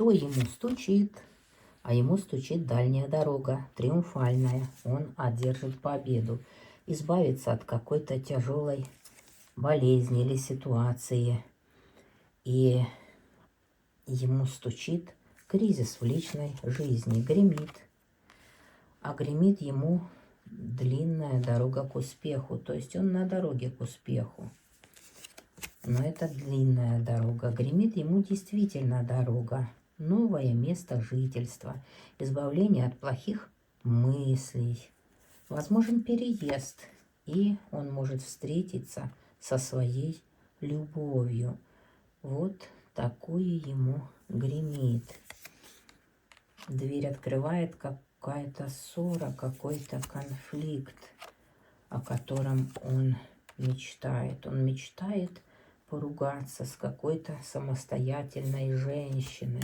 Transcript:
Кто ему стучит? А ему стучит дальняя дорога, триумфальная. Он одержит победу, избавится от какой-то тяжелой болезни или ситуации. И ему стучит кризис в личной жизни, гремит. А гремит ему длинная дорога к успеху. То есть он на дороге к успеху. Но это длинная дорога. Гремит ему действительно дорога. Новое место жительства. Избавление от плохих мыслей. Возможен переезд. И он может встретиться со своей любовью. Вот такое ему гремит. Дверь открывает какая-то ссора, какой-то конфликт, о котором он мечтает. Он мечтает поругаться с какой-то самостоятельной женщиной.